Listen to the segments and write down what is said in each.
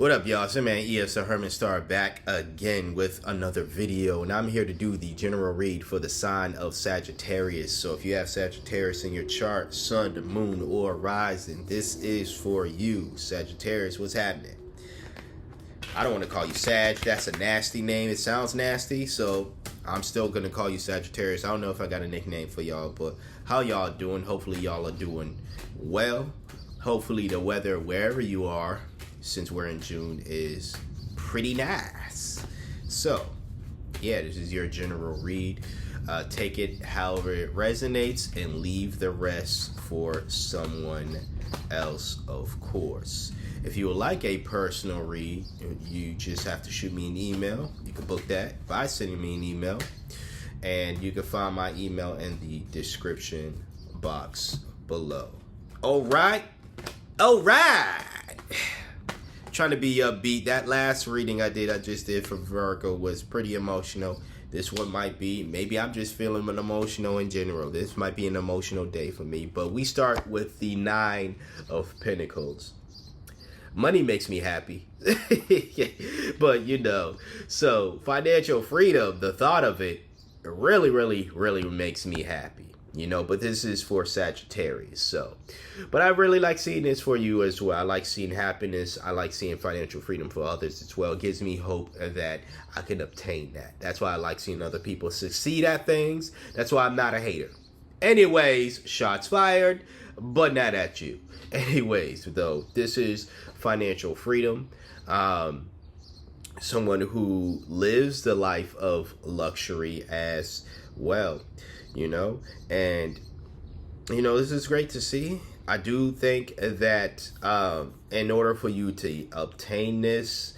What up, y'all? It's your man ES the Herman Star back again with another video, and I'm here to do the general read for the sign of Sagittarius. So if you have Sagittarius in your chart, sun, the moon, or rising, this is for you. Sagittarius, what's happening? I don't want to call you Sag. That's a nasty name. It sounds nasty, so I'm still going to call you Sagittarius. I don't know if I got a nickname for y'all, but how y'all doing? Hopefully y'all are doing well. Hopefully the weather wherever you are, since we're in June, is pretty nice. So, yeah, this is your general read. Take it however it resonates and leave the rest for someone else, of course. If you would like a personal read, you just have to shoot me an email. You can book that by sending me an email. And you can find my email in the description box below. All right. Trying to be upbeat. That last reading I just did for Virgo was pretty emotional. This one might be, maybe I'm just feeling emotional in general. This might be an emotional day for me. But we start with the 9 of Pentacles. Money makes me happy. But so financial freedom, the thought of it really makes me happy. But this is for Sagittarius. So, but I really like seeing this for you as well. I like seeing happiness. I like seeing financial freedom for others as well. It gives me hope that I can obtain that. That's why I like seeing other people succeed at things. That's why I'm not a hater. Anyways, shots fired, but not at you. Anyways, though, this is financial freedom. Someone who lives the life of luxury as well. And this is great to see. I do think that in order for you to obtain this,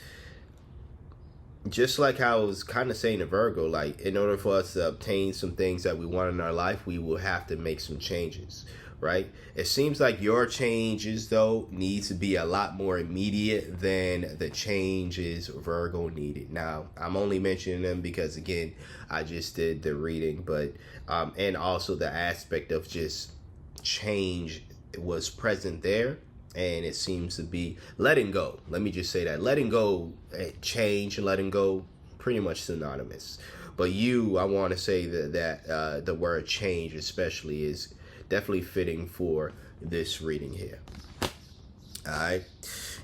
just like I was kind of saying to Virgo, like in order for us to obtain some things that we want in our life, we will have to make some changes, right? It seems like your changes, though, needs to be a lot more immediate than the changes Virgo needed. Now, I'm only mentioning them because, again, I just did the reading, but and also the aspect of just change was present there, and it seems to be letting go. Let me just say that letting go, change, and letting go, pretty much synonymous. But I want to say that the word change, especially, is definitely fitting for this reading here. All right.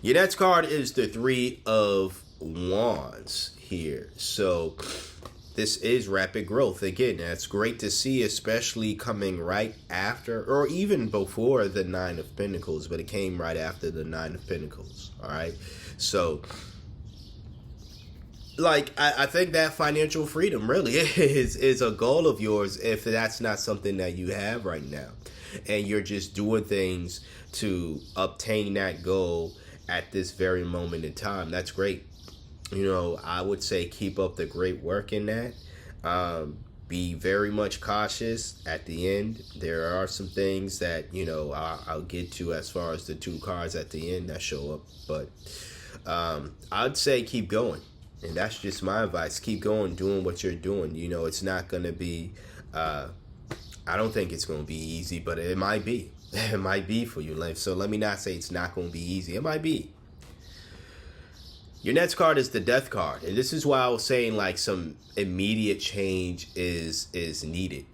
Your next card is the 3 of Wands here. So this is rapid growth. Again, that's great to see, especially coming right after or even before the 9 of Pentacles, but it came right after the 9 of Pentacles. All right. So I think that financial freedom really is a goal of yours if that's not something that you have right now. And you're just doing things to obtain that goal at this very moment in time. That's great. I would say keep up the great work in that. Be very much cautious at the end. There are some things that, I'll get to as far as the 2 cards at the end that show up. But I'd say keep going. And that's just my advice. Keep going, doing what you're doing. It's not going to be, I don't think it's going to be easy, but it might be. It might be for you. So let me not say it's not going to be easy. It might be. Your next card is the Death card. And this is why I was saying some immediate change is needed,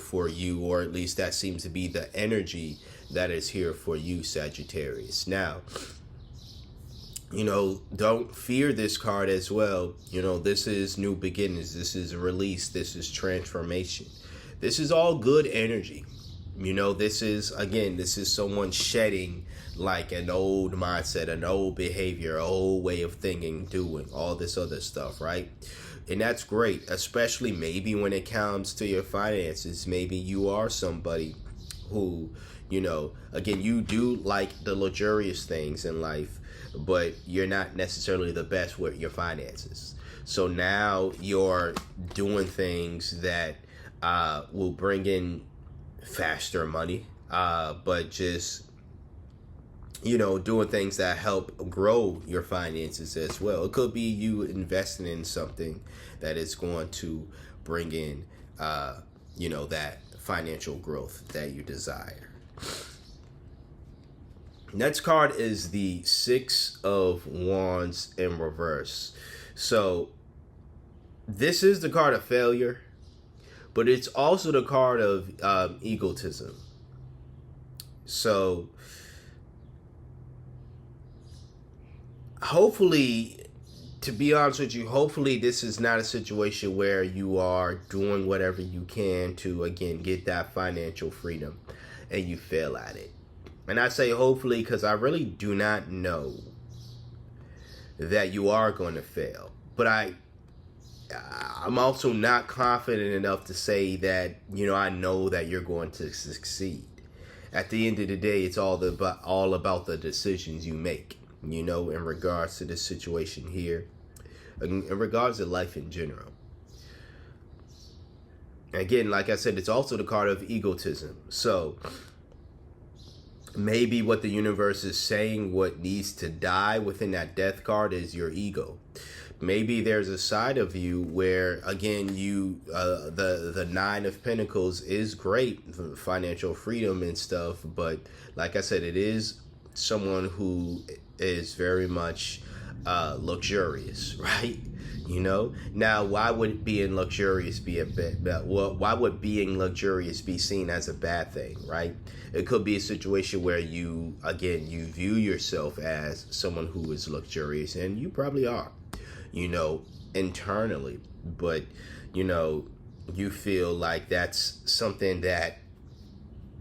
for you, or at least that seems to be the energy that is here for you, Sagittarius. Now, don't fear this card as well. This is new beginnings. This is release. This is transformation. This is all good energy. This is someone shedding an old mindset, an old behavior, an old way of thinking, doing all this other stuff, right? And that's great, especially maybe when it comes to your finances. Maybe you are somebody who, again, you do like the luxurious things in life, but you're not necessarily the best with your finances. So now you're doing things that will bring in faster money, but just, doing things that help grow your finances as well. It could be you investing in something that is going to bring in, that financial growth that you desire. Next card is the Six of Wands in reverse. So this is the card of failure, but it's also the card of egotism. So hopefully, to be honest with you, hopefully this is not a situation where you are doing whatever you can to, again, get that financial freedom and you fail at it. And I say hopefully because I really do not know that you are going to fail. But I'm also not confident enough to say that, I know that you're going to succeed. At the end of the day, it's all about the decisions you make, in regards to this situation here, in regards to life in general. Again, like I said, it's also the card of egotism. So maybe what the universe is saying, what needs to die within that death card is your ego. Maybe there's a side of you where, again, the Nine of Pentacles is great, financial freedom and stuff, but like I said, it is someone who is very much luxurious, right? Now why would being luxurious be why would being luxurious be seen as a bad thing, right? It could be a situation where you view yourself as someone who is luxurious, and you probably are, internally, but you feel like that's something that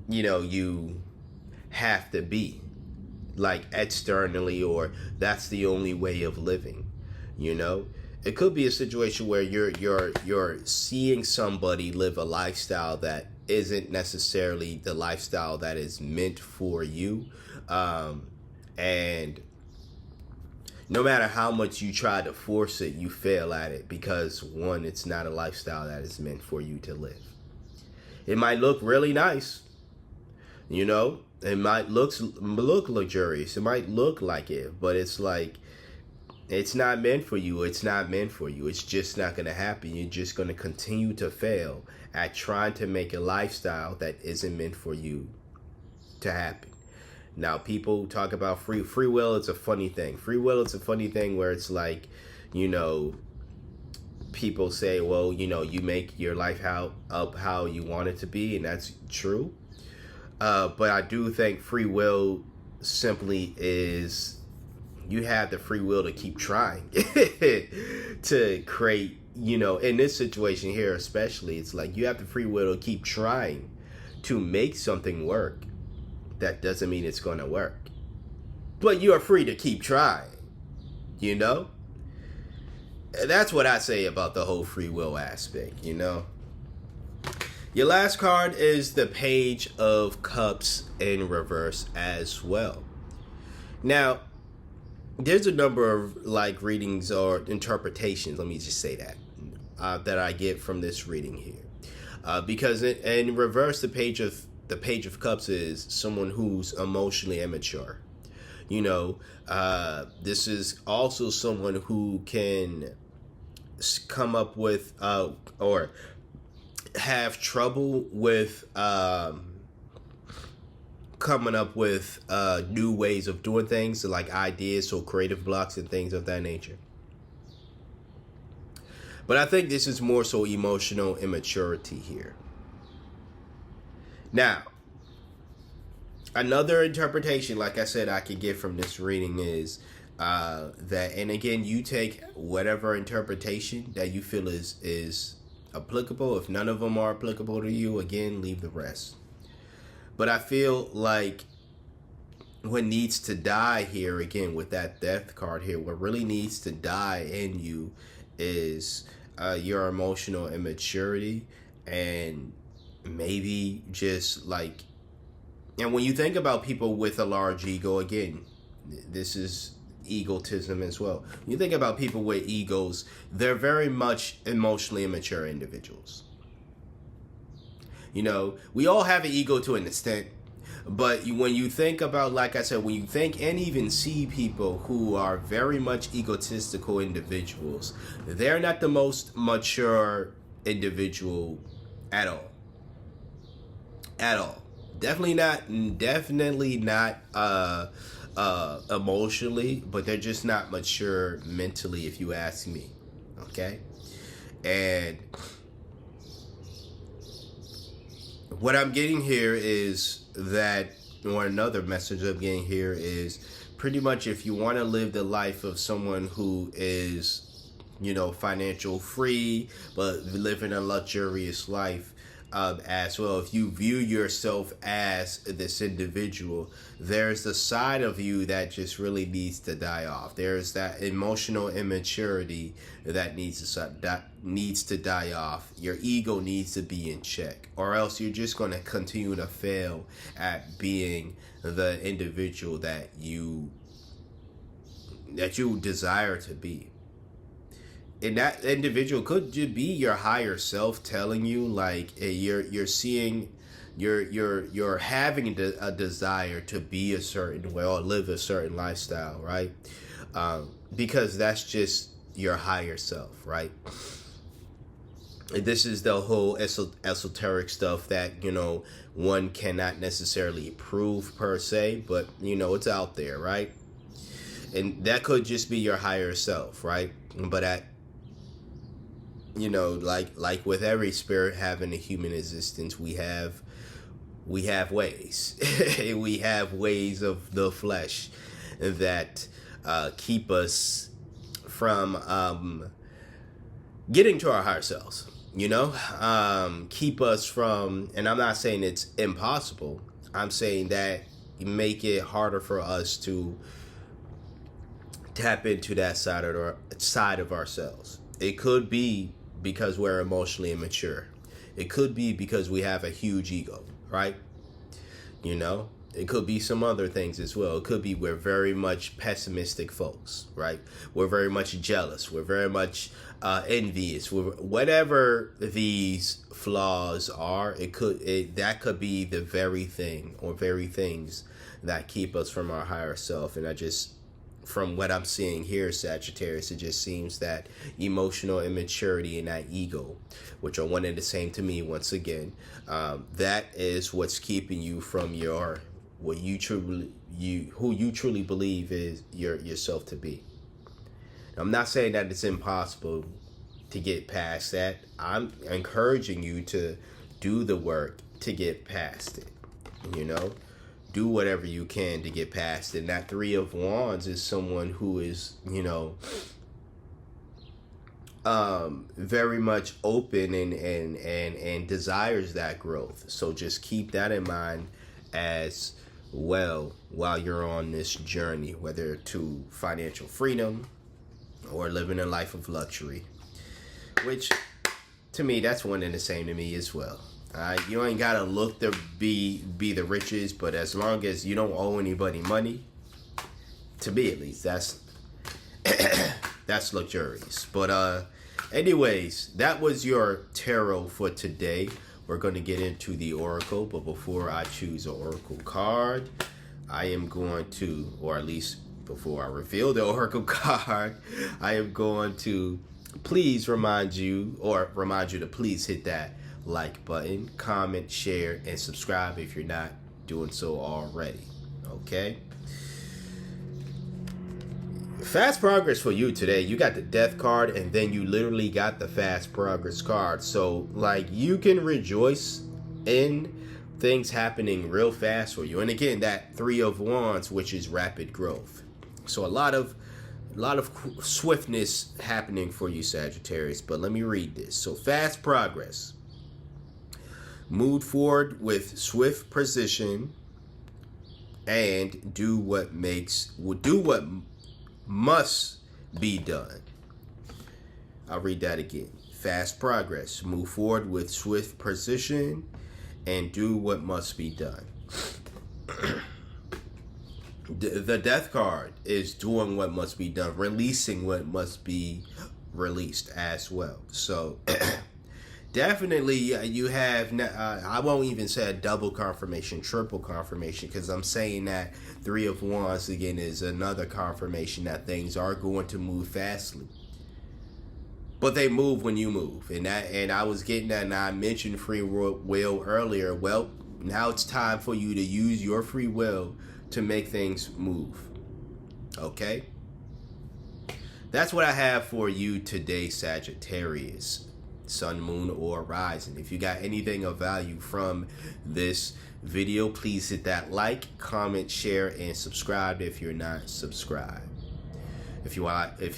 you have to be, like, externally, or that's the only way of living. It could be a situation where you're seeing somebody live a lifestyle that isn't necessarily the lifestyle that is meant for you, and no matter how much you try to force it, you fail at it because, one, it's not a lifestyle that is meant for you to live. It might look really nice, it might look luxurious, it might look like it, but it's like, it's not meant for you. It's not meant for you. It's just not going to happen. You're just going to continue to fail at trying to make a lifestyle that isn't meant for you to happen. Now, people talk about free will. It's a funny thing. Free will, it's a funny thing where it's like, people say, well, you make your life how you want it to be, and that's true. But I do think free will simply is, you have the free will to keep trying to create, in this situation here especially, it's like you have the free will to keep trying to make something work. That doesn't mean it's going to work, but you are free to keep trying, That's what I say about the whole free will aspect, Your last card is the Page of Cups in reverse as well. Now, there's a number of readings or interpretations, let me just say that I get from this reading here, because in reverse, the Page of Cups is someone who's emotionally immature. This is also someone who can come up with or have trouble with coming up with new ways of doing things, so like ideas, so creative blocks and things of that nature. But I think this is more so emotional immaturity here. Now, another interpretation, like I said, I could get from this reading is that, and again, you take whatever interpretation that you feel is applicable. If none of them are applicable to you, again, leave the rest. But I feel like what needs to die here, again, with that death card here, what really needs to die in you is your emotional immaturity, and maybe just and when you think about people with a large ego, again, this is egotism as well. When you think about people with egos, they're very much emotionally immature individuals. We all have an ego to an extent, but when you think about, like I said, when you think and even see people who are very much egotistical individuals, they're not the most mature individual at all. definitely not emotionally, but they're just not mature mentally, if you ask me. Okay? And what I'm getting here is that, or another message I'm getting here is pretty much, if you want to live the life of someone who is, financial free, but living a luxurious life, as well, if you view yourself as this individual, there's the side of you that just really needs to die off. There's that emotional immaturity that needs to die off. Your ego needs to be in check, or else you're just going to continue to fail at being the individual that you desire to be. And that individual could just be your higher self telling you, like, you're seeing, you're having a desire to be a certain way or live a certain lifestyle, right? Because that's just your higher self, right? This is the whole esoteric stuff that, one cannot necessarily prove per se, but, it's out there, right? And that could just be your higher self, right? But like with every spirit having a human existence, we have ways. We have ways of the flesh that keep us from getting to our higher selves. Keep us from, and I'm not saying it's impossible. I'm saying that make it harder for us to tap into that side of ourselves. It could be because we're emotionally immature. It could be because we have a huge ego, right? It could be some other things as well. It could be we're very much pessimistic folks, right? We're very much jealous. We're very much envious. Whatever these flaws are, that could be the very thing or very things that keep us from our higher self. And from what I'm seeing here, Sagittarius, it just seems that emotional immaturity and that ego, which are one and the same to me once again, that is what's keeping you from who you truly believe is yourself to be. I'm not saying that it's impossible to get past that. I'm encouraging you to do the work to get past it, Do whatever you can to get past it. And that Three of Wands is someone who is, very much open and desires that growth. So just keep that in mind as well while you're on this journey, whether to financial freedom or living a life of luxury, which to me, that's one and the same to me as well. You ain't gotta look to be the richest, but as long as you don't owe anybody money, to me at least, that's that's luxurious. But anyways, that was your tarot for today. We're gonna get into the oracle, but before I choose an oracle card, I am going to, or at least before I reveal the oracle card, I am going to please remind you to please hit that like button, comment, share, and subscribe if you're not doing so already. Okay? Fast progress for you today. You got the death card, and then you literally got the fast progress card. So, you can rejoice in things happening real fast for you. And again, that Three of Wands, which is rapid growth. So a lot of swiftness happening for you, Sagittarius. But let me read this. So fast progress. Move forward with swift precision and do what must be done. I'll read that again. Fast progress. Move forward with swift precision and do what must be done. The death card is doing what must be done, releasing what must be released as well. So definitely you have, I won't even say a double confirmation, triple confirmation, because I'm saying that Three of Wands again is another confirmation that things are going to move fastly. But they move when you move. And I was getting that, and I mentioned free will earlier. Well, Now it's time for you to use your free will to make things move. Okay? That's what I have for you today, Sagittarius. Sun, moon, or rising. If you got anything of value from this video, please hit that like, comment, share, and subscribe if you're not subscribed. If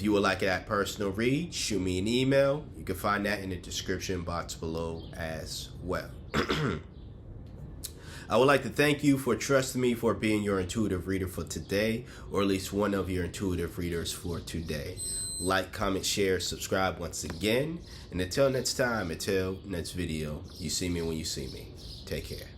you would like that personal read, shoot me an email. You can find that in the description box below as well. I would like to thank you for trusting me for being your intuitive reader for today, or at least one of your intuitive readers for today. Like, comment, share, subscribe once again. And until next time, until next video, you see me when you see me. Take care.